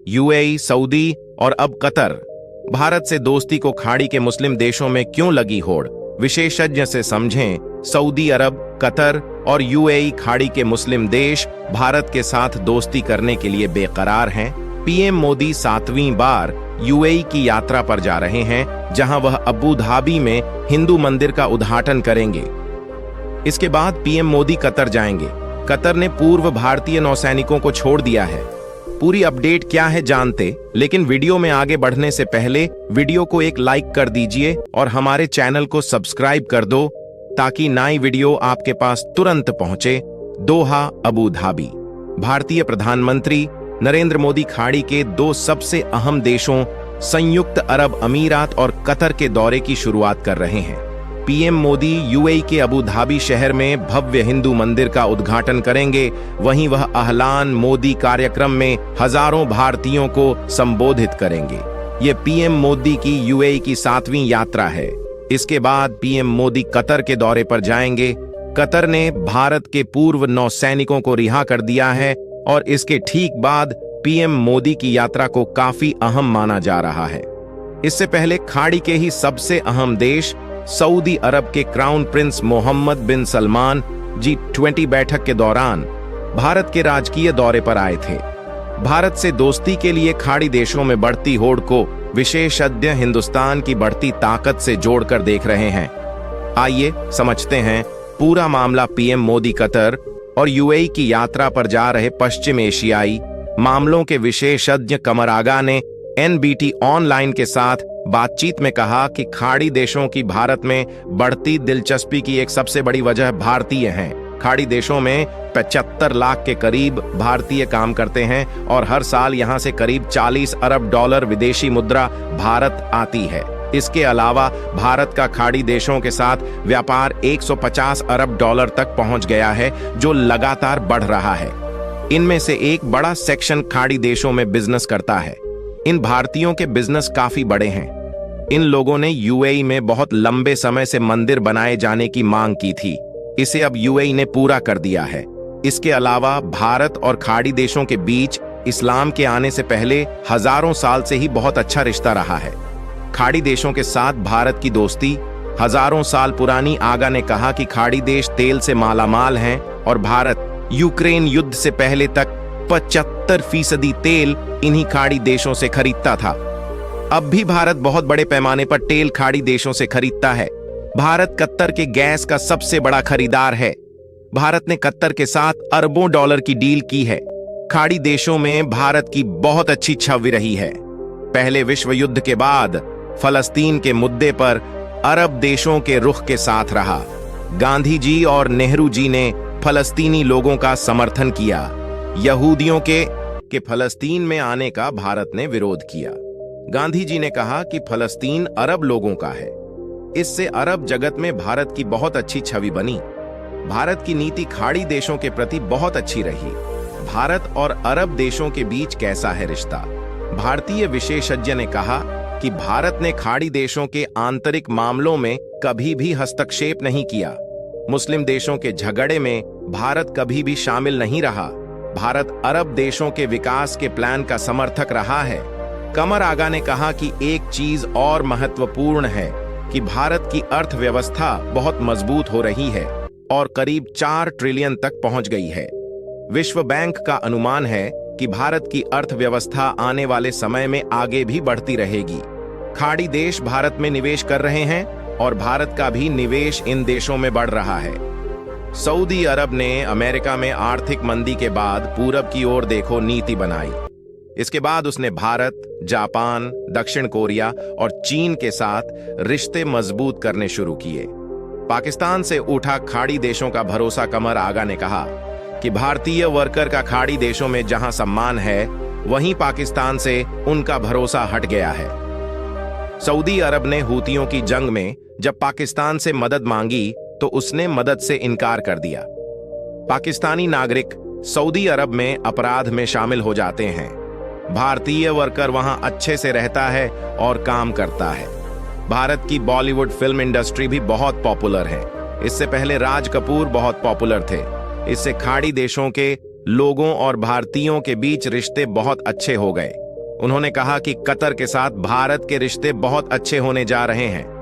UAE, Saudi और अब Qatar. Bharat से दोस्ती को खाड़ी के मुस्लिम देशों में क्यों लगी होड़, विशेषज्ञ से समझें। सऊदी अरब, कतर और यूएई खाड़ी के मुस्लिम देश भारत के साथ दोस्ती करने के लिए बेकरार हैं। पीएम मोदी 7वीं बार यूएई की यात्रा पर जा रहे हैं, जहां वह अबू धाबी में हिंदू मंदिर का उद्घाटन करेंगे। इसके बाद पीएम मोदी कतर जाएंगे। कतर ने पूर्व भारतीय नौसैनिकों को छोड़ दिया है। पूरी अपडेट क्या है जानते, लेकिन वीडियो में आगे बढ़ने से पहले वीडियो को एक लाइक कर दीजिए और हमारे चैनल को सब्सक्राइब कर दो ताकि नई वीडियो आपके पास तुरंत पहुंचे। दोहा, अबू धाबी। भारतीय प्रधानमंत्री नरेंद्र मोदी खाड़ी के दो सबसे अहम देशों संयुक्त अरब अमीरात और कतर के दौरे की शुरुआत कर रहे हैं। पीएम मोदी यूएई के अबू धाबी शहर में भव्य हिंदू मंदिर का उद्घाटन करेंगे। वहीं वह अहलान मोदी कार्यक्रम में हजारों भारतीयों को संबोधित करेंगे। ये पीएम मोदी की यूएई की 7वीं यात्रा है। इसके बाद पीएम मोदी कतर के दौरे पर जाएंगे। कतर ने भारत के पूर्व नौसैनिकों को रिहा कर दिया है और इसके ठीक बाद पीएम मोदी की यात्रा को काफी अहम माना जा रहा है। इससे पहले खाड़ी के ही सबसे अहम देश सऊदी अरब के क्राउन प्रिंस मोहम्मद बिन सलमान G20 बैठक के दौरान भारत के राजकीय दौरे पर आए थे। भारत से दोस्ती के लिए खाड़ी देशों में बढ़ती होड़ को विशेषज्ञ हिंदुस्तान की बढ़ती ताकत से जोड़कर देख रहे हैं। आइए समझते हैं पूरा मामला। पीएम मोदी कतर और यूएई की यात्रा पर जा रहे पश्चिम एशियाई मामलों के विशेषज्ञ कमर आगा ने एनबीटी ऑनलाइन के साथ बातचीत में कहा कि खाड़ी देशों की भारत में बढ़ती दिलचस्पी की एक सबसे बड़ी वजह भारतीय हैं। खाड़ी देशों में 75 लाख के करीब भारतीय काम करते हैं और हर साल यहां से करीब 40 अरब डॉलर विदेशी मुद्रा भारत आती है। इसके अलावा भारत का खाड़ी देशों के साथ व्यापार 150 अरब डॉलर तक पहुंच गया है, जो लगातार बढ़ रहा है। इनमें से एक बड़ा सेक्शन खाड़ी देशों में बिजनेस करता है। इन भारतीयों के बिजनेस काफी बड़े हैं। इन लोगों ने यूएई में बहुत लंबे समय से मंदिर बनाए जाने की मांग की थी। इसे अब यूएई ने पूरा कर दिया है। इसके अलावा भारत और खाड़ी देशों के बीच इस्लाम के आने से पहले हजारों साल से ही बहुत अच्छा रिश्ता रहा है। खाड़ी देशों के साथ भारत की दोस्ती हजारों साल पुरानी। आगा ने कहा कि खाड़ी देश तेल से मालामाल हैं और भारत यूक्रेन युद्ध से पहले तक 75% तेल इन्हीं खाड़ी देशों से खरीदता था। अब भी भारत बहुत बड़े पैमाने पर तेल खाड़ी देशों से खरीदता है। भारत कतर के गैस का सबसे बड़ा खरीदार है। भारत ने कतर के साथ अरबों डॉलर की डील की है। खाड़ी देशों में भारत की बहुत अच्छी छवि रही है। पहले विश्व युद्ध के बाद फलस्तीन के मुद्दे पर अरब देशों के रुख के साथ रहा। गांधी जी और नेहरू जी ने फलस्तीनी लोगों का समर्थन किया। यहूदियों के फलस्तीन में आने का भारत ने विरोध किया। गांधी जी ने कहा कि फलस्तीन अरब लोगों का है। इससे अरब जगत में भारत की बहुत अच्छी छवि बनी। भारत की नीति खाड़ी देशों के प्रति बहुत अच्छी रही। भारत और अरब देशों के बीच कैसा है रिश्ता? भारतीय विशेषज्ञ ने कहा कि भारत ने खाड़ी देशों के आंतरिक मामलों में कभी भी हस्तक्षेप नहीं किया। मुस्लिम देशों के झगड़े में भारत कभी भी शामिल नहीं रहा। भारत अरब देशों के विकास के प्लान का समर्थक रहा है। कमर आगा ने कहा कि एक चीज और महत्वपूर्ण है कि भारत की अर्थव्यवस्था बहुत मजबूत हो रही है और करीब 4 ट्रिलियन तक पहुंच गई है। विश्व बैंक का अनुमान है कि भारत की अर्थव्यवस्था आने वाले समय में आगे भी बढ़ती रहेगी। खाड़ी देश भारत में निवेश कर रहे हैं और भारत का भी निवेश इन देशों में बढ़ रहा है। सऊदी अरब ने अमेरिका में आर्थिक मंदी के बाद पूरब की ओर देखो नीति बनाई। इसके बाद उसने भारत, जापान, दक्षिण कोरिया और चीन के साथ रिश्ते मजबूत करने शुरू किए। पाकिस्तान से उठा खाड़ी देशों का भरोसा। कमर आगा ने कहा कि भारतीय वर्कर का खाड़ी देशों में जहां सम्मान है, वहीं पाकिस्तान से उनका भरोसा हट गया है। सऊदी अरब ने हूतियों की जंग में जब पाकिस्तान से मदद मांगी तो उसने मदद से इनकार कर दिया। पाकिस्तानी नागरिक सऊदी अरब में अपराध में शामिल हो जाते हैं। भारतीय वर्कर वहां अच्छे से रहता है और काम करता है। भारत की बॉलीवुड फिल्म इंडस्ट्री भी बहुत पॉपुलर है। इससे पहले राज कपूर बहुत पॉपुलर थे। इससे खाड़ी देशों के लोगों और भारतीयों के बीच रिश्ते बहुत अच्छे हो गए। उन्होंने कहा कि कतर के साथ भारत के रिश्ते बहुत अच्छे होने जा रहे हैं।